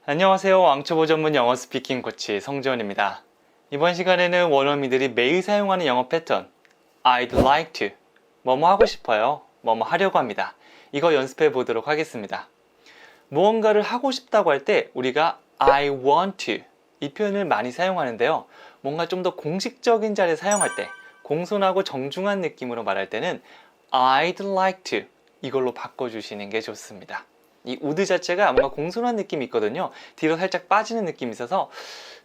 안녕하세요. 왕초보 전문 영어 스피킹 코치 성지원입니다. 이번 시간에는 원어민들이 매일 사용하는 영어 패턴 I'd like to 뭐뭐 하고 싶어요. 뭐뭐 하려고 합니다. 이거 연습해 보도록 하겠습니다. 무언가를 하고 싶다고 할 때 우리가 I want to 이 표현을 많이 사용하는데요. 뭔가 좀 더 공식적인 자리에 사용할 때 공손하고 정중한 느낌으로 말할 때는 I'd like to 이걸로 바꿔주시는 게 좋습니다. 이 would 자체가 뭔가 공손한 느낌이 있거든요. 뒤로 살짝 빠지는 느낌이 있어서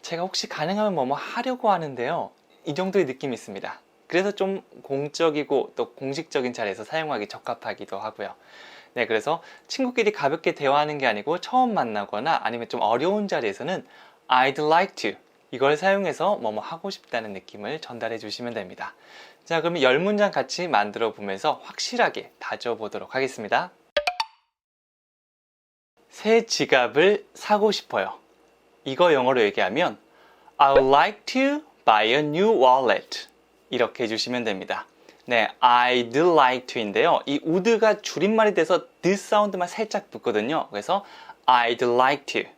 제가 혹시 가능하면 뭐뭐 하려고 하는데요. 이 정도의 느낌이 있습니다. 그래서 좀 공적이고 또 공식적인 자리에서 사용하기 적합하기도 하고요. 네, 그래서 친구끼리 가볍게 대화하는 게 아니고 처음 만나거나 아니면 좀 어려운 자리에서는 I'd like to 이걸 사용해서 뭐뭐 하고 싶다는 느낌을 전달해 주시면 됩니다. 자, 그러면 10문장 같이 만들어 보면서 확실하게 다져보도록 하겠습니다. 새 지갑을 사고 싶어요. 이거 영어로 얘기하면 I would like to buy a new wallet 이렇게 해주시면 됩니다. 네, I'd like to인데요. 이 would가 줄임말이 돼서 the 사운드만 살짝 붙거든요. 그래서 I'd like to,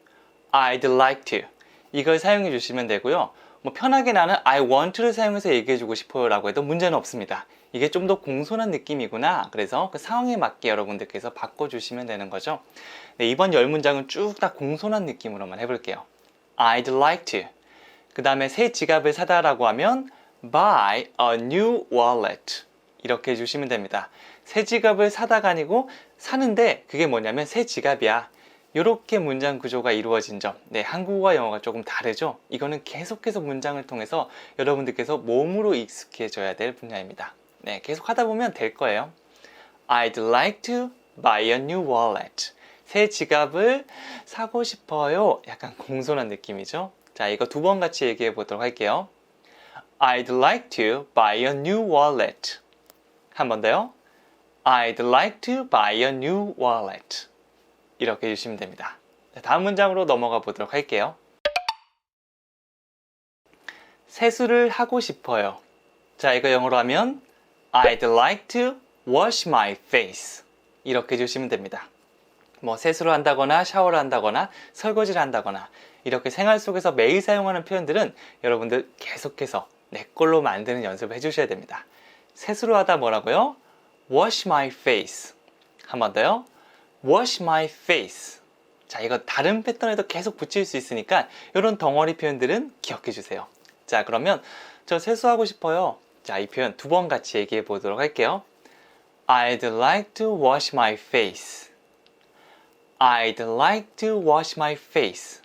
I'd like to 이걸 사용해 주시면 되고요. 뭐 편하게 나는 I want to를 사용해서 얘기해 주고 싶어요 라고 해도 문제는 없습니다. 이게 좀 더 공손한 느낌이구나. 그래서 그 상황에 맞게 여러분들께서 바꿔주시면 되는 거죠. 네, 이번 10문장은 쭉 다 공손한 느낌으로만 해볼게요. I'd like to. 그 다음에 새 지갑을 사다라고 하면 buy a new wallet. 이렇게 해주시면 됩니다. 새 지갑을 사다가 아니고 사는데 그게 뭐냐면 새 지갑이야. 이렇게 문장 구조가 이루어진 점. 네, 한국어와 영어가 조금 다르죠? 이거는 계속해서 문장을 통해서 여러분들께서 몸으로 익숙해져야 될 분야입니다. 네, 계속 하다 보면 될 거예요. I'd like to buy a new wallet. 새 지갑을 사고 싶어요. 약간 공손한 느낌이죠. 자, 이거 두 번 같이 얘기해 보도록 할게요. I'd like to buy a new wallet. 한 번 더요. I'd like to buy a new wallet. 이렇게 해주시면 됩니다. 자, 다음 문장으로 넘어가 보도록 할게요. 세수를 하고 싶어요. 자, 이거 영어로 하면 I'd like to wash my face. 이렇게 해주시면 됩니다. 뭐 세수를 한다거나 샤워를 한다거나 설거지를 한다거나 이렇게 생활 속에서 매일 사용하는 표현들은 여러분들 계속해서 내 걸로 만드는 연습을 해주셔야 됩니다. 세수를 하다 뭐라고요? Wash my face. 한 번 더요. Wash my face. 자, 이거 다른 패턴에도 계속 붙일 수 있으니까 이런 덩어리 표현들은 기억해 주세요. 자, 그러면 저 세수하고 싶어요. 자, 이 표현 두 번 같이 얘기해 보도록 할게요. I'd like to wash my face. I'd like to wash my face.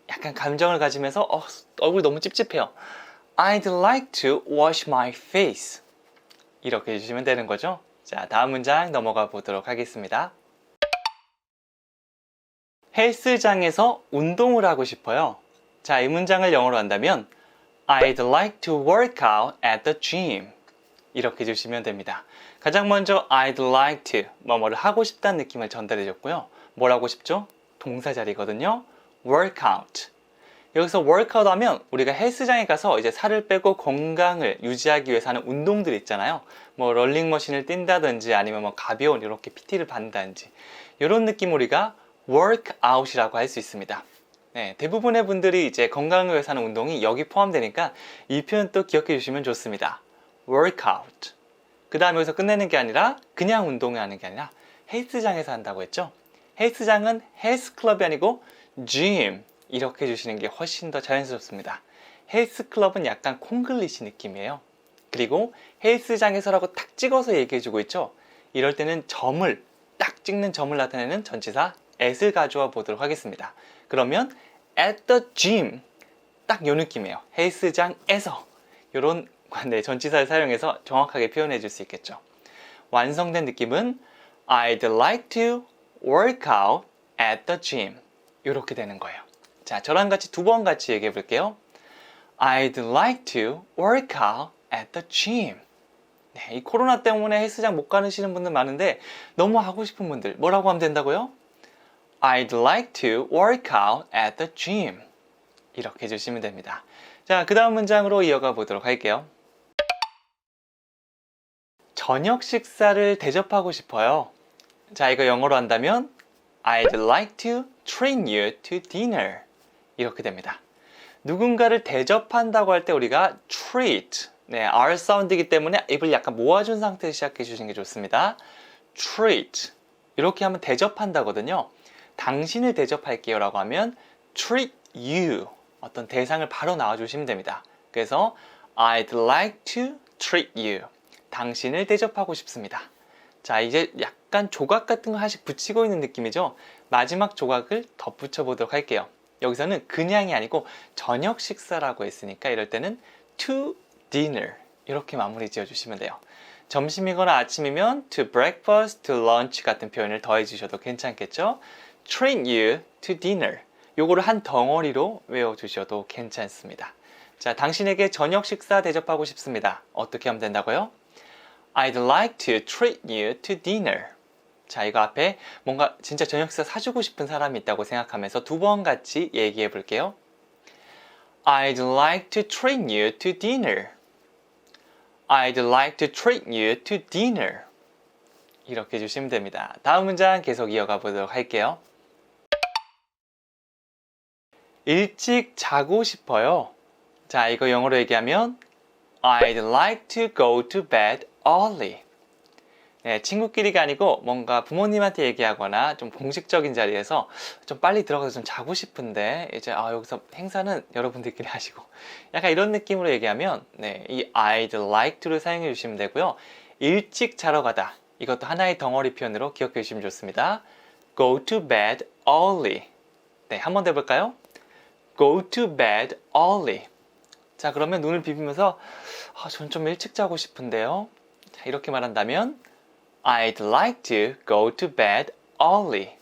약간 감정을 가지면서 얼굴 너무 찝찝해요. I'd like to wash my face. 이렇게 해주시면 되는 거죠. 자, 다음 문장 넘어가 보도록 하겠습니다. 헬스장에서 운동을 하고 싶어요. 자, 이 문장을 영어로 한다면 I'd like to work out at the gym. 이렇게 해주시면 됩니다. 가장 먼저 I'd like to 뭐뭐를 하고 싶다는 느낌을 전달해 줬고요. 뭘 하고 싶죠? 동사 자리거든요. work out. 여기서 workout 하면 우리가 헬스장에 가서 이제 살을 빼고 건강을 유지하기 위해서 하는 운동들 있잖아요. 뭐 럴링머신을 뛴다든지 아니면 뭐 가벼운 이렇게 PT를 받는다든지 이런 느낌 우리가 workout이라고 할 수 있습니다. 네, 대부분의 분들이 이제 건강을 위해서 하는 운동이 여기 포함되니까 이 표현 또 기억해 주시면 좋습니다. workout. 그 다음에 여기서 끝내는 게 아니라 그냥 운동을 하는 게 아니라 헬스장에서 한다고 했죠. 헬스장은 헬스클럽이 아니고 gym 이렇게 해주시는 게 훨씬 더 자연스럽습니다. 헬스클럽은 약간 콩글리시 느낌이에요. 그리고 헬스장에서라고 탁 찍어서 얘기해주고 있죠. 이럴 때는 점을 딱 찍는 점을 나타내는 전치사 at을 가져와 보도록 하겠습니다. 그러면 at the gym 딱 요 느낌이에요. 헬스장에서 이런 전치사를 사용해서 정확하게 표현해 줄 수 있겠죠. 완성된 느낌은 I'd like to work out at the gym 이렇게 되는 거예요. 자, 저랑 같이 두 번 같이 얘기해 볼게요. I'd like to work out at the gym. 네, 이 코로나 때문에 헬스장 못 가시는 분들 많은데 너무 하고 싶은 분들 뭐라고 하면 된다고요? I'd like to work out at the gym. 이렇게 해주시면 됩니다. 자, 그 다음 문장으로 이어가 보도록 할게요. 저녁 식사를 대접하고 싶어요. 자, 이거 영어로 한다면 I'd like to treat you to dinner. 이렇게 됩니다. 누군가를 대접한다고 할 때 우리가 treat, 네, R 사운드이기 때문에 입을 약간 모아준 상태에서 시작해 주시는 게 좋습니다. treat, 이렇게 하면 대접한다거든요. 당신을 대접할게요 라고 하면 treat you, 어떤 대상을 바로 나와주시면 됩니다. 그래서 I'd like to treat you, 당신을 대접하고 싶습니다. 자, 이제 약간 조각 같은 거 하나씩 붙이고 있는 느낌이죠. 마지막 조각을 덧붙여 보도록 할게요. 여기서는 그냥이 아니고 저녁 식사라고 했으니까 이럴 때는 to dinner 이렇게 마무리 지어주시면 돼요. 점심이거나 아침이면 to breakfast, to lunch 같은 표현을 더해 주셔도 괜찮겠죠. treat you to dinner, 요거를 한 덩어리로 외워주셔도 괜찮습니다. 자, 당신에게 저녁 식사 대접하고 싶습니다. 어떻게 하면 된다고요? I'd like to treat you to dinner. 자, 이거 앞에 뭔가 진짜 저녁 식사 사주고 싶은 사람이 있다고 생각하면서 두 번 같이 얘기해 볼게요. I'd like to treat you to dinner. I'd like to treat you to dinner. 이렇게 해주시면 됩니다. 다음 문장 계속 이어가 보도록 할게요. 일찍 자고 싶어요. 자, 이거 영어로 얘기하면 I'd like to go to bed early. 네, 친구끼리가 아니고 뭔가 부모님한테 얘기하거나 좀 공식적인 자리에서 좀 빨리 들어가서 좀 자고 싶은데 이제 여기서 행사는 여러분들끼리 하시고 약간 이런 느낌으로 얘기하면 네, 이 I'd like to를 사용해 주시면 되고요. 일찍 자러 가다, 이것도 하나의 덩어리 표현으로 기억해 주시면 좋습니다. Go to bed early. 네, 한 번 더 해볼까요? Go to bed early. 자, 그러면 눈을 비비면서 전 좀 일찍 자고 싶은데요. 자, 이렇게 말한다면 I'd like to go to bed early.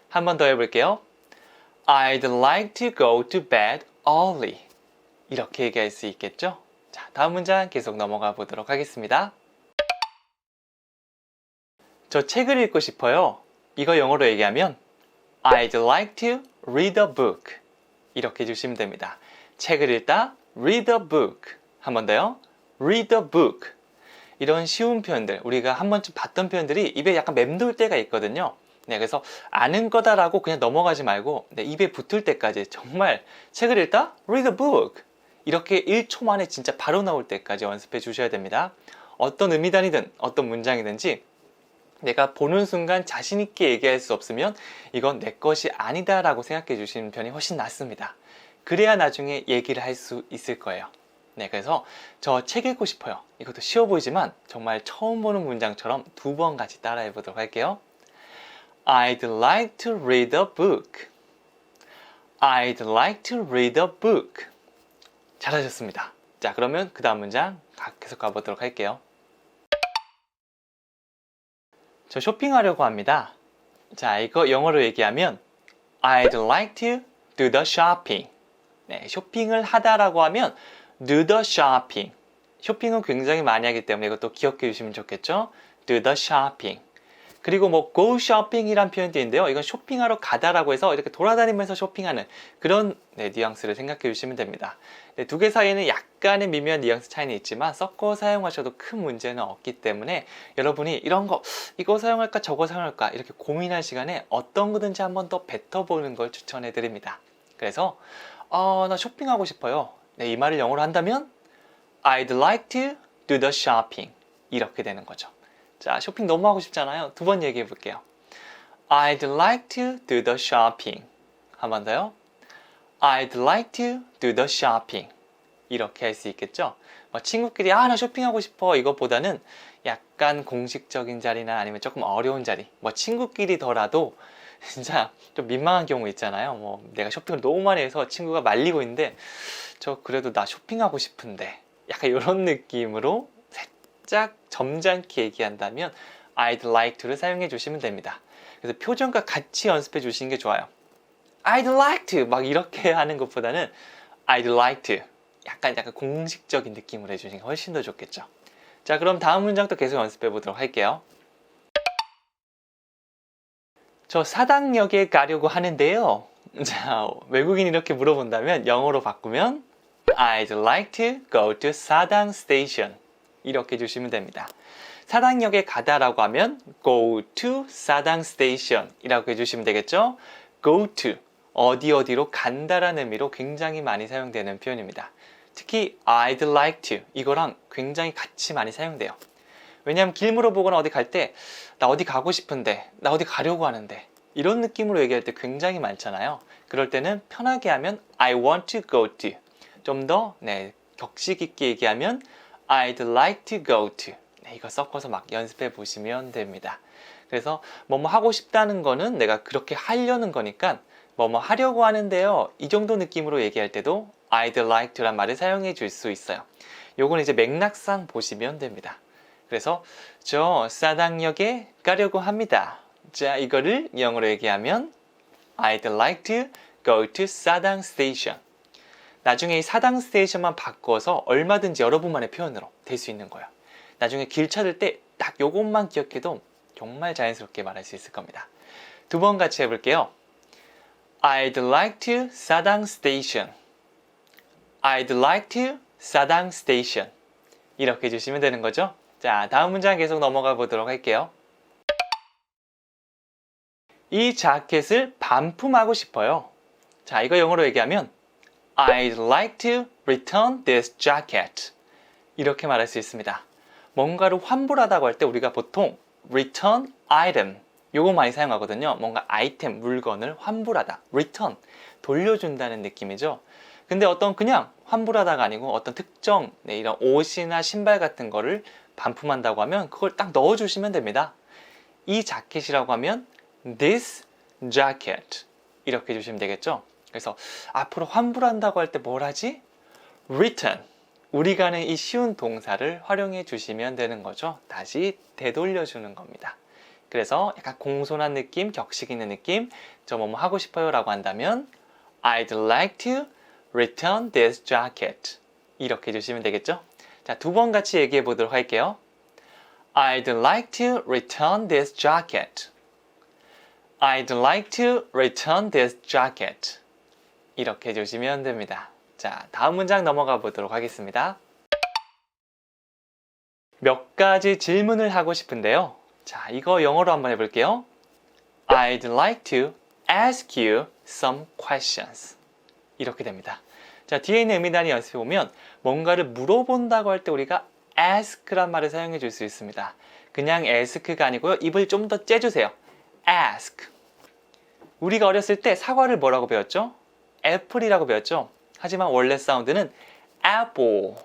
한 번 더 해볼게요. I'd like to go to bed early. 이렇게 얘기할 수 있겠죠? 자, 다음 문장 계속 넘어가 보도록 하겠습니다. 저 책을 읽고 싶어요. 이거 영어로 얘기하면 I'd like to read a book. 이렇게 해주시면 됩니다. 책을 읽다, read a book. 한 번 더요. read a book. 이런 쉬운 표현들, 우리가 한 번쯤 봤던 표현들이 입에 약간 맴돌 때가 있거든요. 네, 그래서 아는 거다라고 그냥 넘어가지 말고 네, 입에 붙을 때까지 정말 책을 읽다, read a book. 이렇게 1초 만에 진짜 바로 나올 때까지 연습해 주셔야 됩니다. 어떤 의미단이든 어떤 문장이든지 내가 보는 순간 자신 있게 얘기할 수 없으면 이건 내 것이 아니다 라고 생각해 주시는 편이 훨씬 낫습니다. 그래야 나중에 얘기를 할 수 있을 거예요. 네, 그래서 저 책 읽고 싶어요. 이것도 쉬워 보이지만 정말 처음 보는 문장처럼 두 번 같이 따라해 보도록 할게요. I'd like to read a book. I'd like to read a book. 잘하셨습니다. 자, 그러면 그 다음 문장 계속 가보도록 할게요. 저 쇼핑하려고 합니다. 자, 이거 영어로 얘기하면 I'd like to do the shopping. 네, 쇼핑을 하다라고 하면 do the shopping. 쇼핑은 굉장히 많이 하기 때문에 이것도 기억해 주시면 좋겠죠? do the shopping. 그리고 뭐 go shopping 이란 표현도 있는데요. 이건 쇼핑하러 가다라고 해서 이렇게 돌아다니면서 쇼핑하는 그런 뉘앙스를 생각해 주시면 됩니다. 네, 두 개 사이에는 약간의 미묘한 뉘앙스 차이는 있지만 섞어 사용하셔도 큰 문제는 없기 때문에 여러분이 이런 거 이거 사용할까 저거 사용할까 이렇게 고민할 시간에 어떤 거든지 한 번 더 뱉어보는 걸 추천해 드립니다. 그래서 나 쇼핑하고 싶어요. 네, 이 말을 영어로 한다면 I'd like to do the shopping. 이렇게 되는 거죠. 자, 쇼핑 너무 하고 싶잖아요. 두 번 얘기해 볼게요. I'd like to do the shopping. 한 번 더요. I'd like to do the shopping. 이렇게 할 수 있겠죠? 친구끼리 나 쇼핑하고 싶어 이것보다는 약간 공식적인 자리나 아니면 조금 어려운 자리, 친구끼리더라도 진짜 좀 민망한 경우 있잖아요. 내가 쇼핑을 너무 많이 해서 친구가 말리고 있는데 저 그래도 나 쇼핑하고 싶은데 약간 이런 느낌으로 살짝 점잖게 얘기한다면 I'd like to를 사용해 주시면 됩니다. 그래서 표정과 같이 연습해 주시는 게 좋아요. I'd like to 막 이렇게 하는 것보다는 I'd like to 약간 공식적인 느낌으로 해주시는 게 훨씬 더 좋겠죠. 자, 그럼 다음 문장도 계속 연습해 보도록 할게요. 저 사당역에 가려고 하는데요. 자, 외국인이 이렇게 물어본다면 영어로 바꾸면 I'd like to go to 사당 station. 이렇게 해주시면 됩니다. 사당역에 가다라고 하면 go to 사당 station 이라고 해주시면 되겠죠. go to, 어디로 간다라는 의미로 굉장히 많이 사용되는 표현입니다. 특히 I'd like to 이거랑 굉장히 같이 많이 사용돼요. 왜냐하면 길 물어보거나 어디 갈 때 나 어디 가고 싶은데, 나 어디 가려고 하는데 이런 느낌으로 얘기할 때 굉장히 많잖아요. 그럴 때는 편하게 하면 I want to go to, 좀 더 격식 있게 얘기하면 I'd like to go to. 이거 섞어서 막 연습해 보시면 됩니다. 그래서 뭐뭐 하고 싶다는 거는 내가 그렇게 하려는 거니까 뭐뭐 하려고 하는데요, 이 정도 느낌으로 얘기할 때도 I'd like to란 말을 사용해 줄 수 있어요. 요건 이제 맥락상 보시면 됩니다. 그래서 저 사당역에 가려고 합니다. 자, 이거를 영어로 얘기하면 I'd like to go to 사당 station. 나중에 이 사당 스테이션만 바꿔서 얼마든지 여러분만의 표현으로 될 수 있는 거예요. 나중에 길 찾을 때 딱 요것만 기억해도 정말 자연스럽게 말할 수 있을 겁니다. 두 번 같이 해볼게요. I'd like to 사당 station. I'd like to 사당 station. 이렇게 해주시면 되는 거죠. 자, 다음 문장 계속 넘어가 보도록 할게요. 이 자켓을 반품하고 싶어요. 자, 이거 영어로 얘기하면 I'd like to return this jacket. 이렇게 말할 수 있습니다. 뭔가를 환불하다고 할 때 우리가 보통 return item 요거 많이 사용하거든요. 뭔가 아이템, 물건을 환불하다, return, 돌려준다는 느낌이죠. 근데 어떤 그냥 환불하다가 아니고 어떤 특정 이런 옷이나 신발 같은 거를 반품한다고 하면 그걸 딱 넣어주시면 됩니다. 이 자켓이라고 하면 this jacket 이렇게 해주시면 되겠죠. 그래서 앞으로 환불한다고 할 때 뭘 하지? return. 우리가 하는 이 쉬운 동사를 활용해 주시면 되는 거죠. 다시 되돌려주는 겁니다. 그래서 약간 공손한 느낌, 격식 있는 느낌, 저 뭐뭐 하고 싶어요 라고 한다면 I'd like to return this jacket. 이렇게 해주시면 되겠죠. 자, 두 번 같이 얘기해 보도록 할게요. I'd like to return this jacket. I'd like to return this jacket. 이렇게 해주시면 됩니다. 자, 다음 문장 넘어가 보도록 하겠습니다. 몇 가지 질문을 하고 싶은데요. 자, 이거 영어로 한번 해볼게요. I'd like to ask you some questions. 이렇게 됩니다. 자, 뒤에 있는 의미단위 연습해 보면 뭔가를 물어본다고 할 때 우리가 ask란 말을 사용해 줄 수 있습니다. 그냥 ask가 아니고요. 입을 좀 더 째주세요. ask. 우리가 어렸을 때 사과를 뭐라고 배웠죠? 애플이라고 배웠죠? 하지만 원래 사운드는 apple,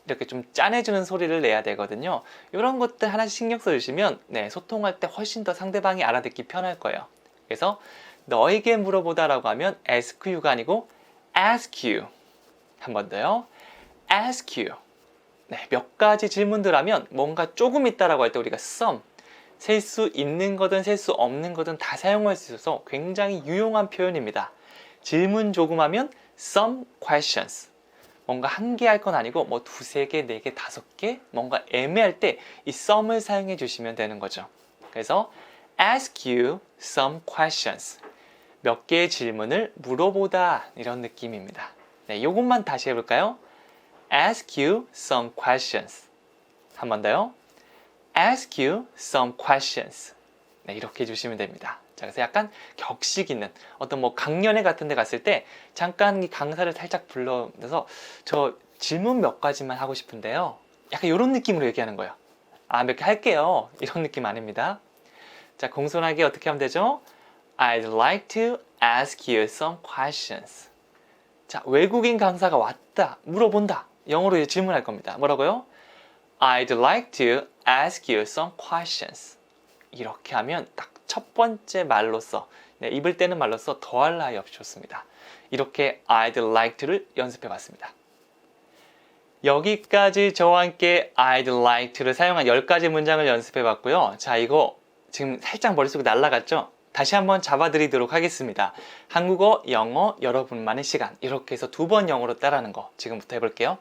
이렇게 좀 짠해주는 소리를 내야 되거든요. 이런 것들 하나씩 신경 써주시면 소통할 때 훨씬 더 상대방이 알아듣기 편할 거예요. 그래서 너에게 물어보다라고 하면 ask you가 아니고 ask you. 한 번 더요. ask you. 몇 가지 질문들 하면 뭔가 조금 있다라고 할 때 우리가 some, 셀 수 있는 거든 셀 수 없는 거든 다 사용할 수 있어서 굉장히 유용한 표현입니다. 질문 조금 하면 some questions. 뭔가 한 개 할 건 아니고 뭐 두세 개, 네 개, 다섯 개 뭔가 애매할 때 이 some을 사용해 주시면 되는 거죠. 그래서 ask you some questions. 몇 개의 질문을 물어보다 이런 느낌입니다. 요것만 다시 해볼까요? ask you some questions. 한 번 더요. ask you some questions. 이렇게 해주시면 됩니다. 자, 그래서 약간 격식 있는 어떤 뭐 강연회 같은 데 갔을 때 잠깐 이 강사를 살짝 불러서 저 질문 몇 가지만 하고 싶은데요. 약간 이런 느낌으로 얘기하는 거예요. 아, 몇 개 할게요. 이런 느낌 아닙니다. 자, 공손하게 어떻게 하면 되죠? I'd like to ask you some questions. 자, 외국인 강사가 왔다, 물어본다. 영어로 질문할 겁니다. 뭐라고요? I'd like to ask you some questions. 이렇게 하면 딱 첫 번째 말로서 입을 떼는 말로서 더할 나위 없이 좋습니다. 이렇게 I'd like to를 연습해 봤습니다. 여기까지 저와 함께 I'd like to를 사용한 10가지 문장을 연습해 봤고요. 자, 이거 지금 살짝 머릿속에 날아갔죠? 다시 한번 잡아드리도록 하겠습니다. 한국어, 영어, 여러분만의 시간. 이렇게 해서 두 번 영어로 따라하는 거 지금부터 해볼게요.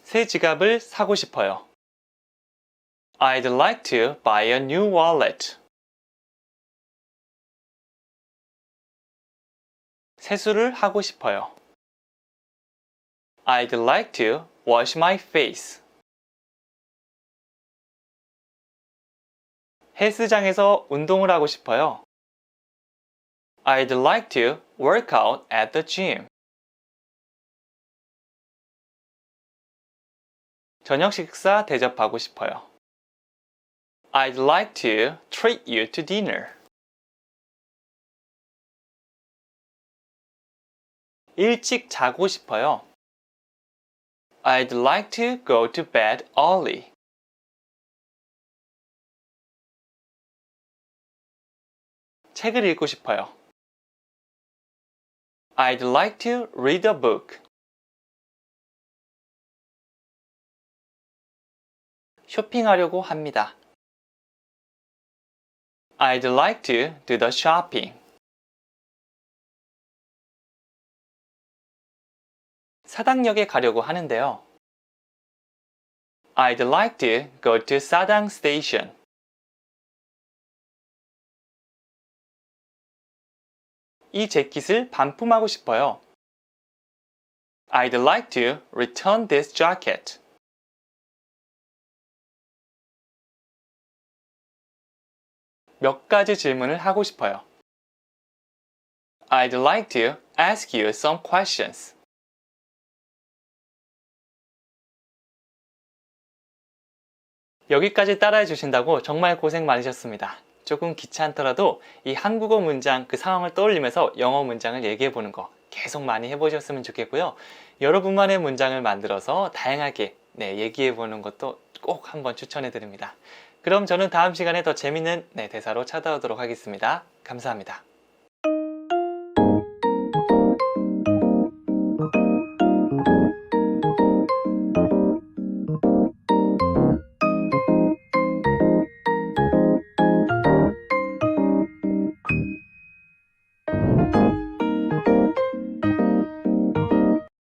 새 지갑을 사고 싶어요. I'd like to buy a new wallet. 세수를 하고 싶어요. I'd like to wash my face. 헬스장에서 운동을 하고 싶어요. I'd like to work out at the gym. 저녁 식사 대접하고 싶어요. I'd like to treat you to dinner. 일찍 자고 싶어요. I'd like to go to bed early. 책을 읽고 싶어요. I'd like to read a book. 쇼핑하려고 합니다. I'd like to do the shopping. 사당역에 가려고 하는데요. I'd like to go to Sadang Station. 이 재킷을 반품하고 싶어요. I'd like to return this jacket. 몇 가지 질문을 하고 싶어요. I'd like to ask you some questions. 여기까지 따라해 주신다고 정말 고생 많으셨습니다. 조금 귀찮더라도 이 한국어 문장 그 상황을 떠올리면서 영어 문장을 얘기해 보는 거 계속 많이 해보셨으면 좋겠고요. 여러분만의 문장을 만들어서 다양하게 얘기해 보는 것도 꼭 한번 추천해 드립니다. 그럼 저는 다음 시간에 더 재밌는 대사로 찾아오도록 하겠습니다. 감사합니다.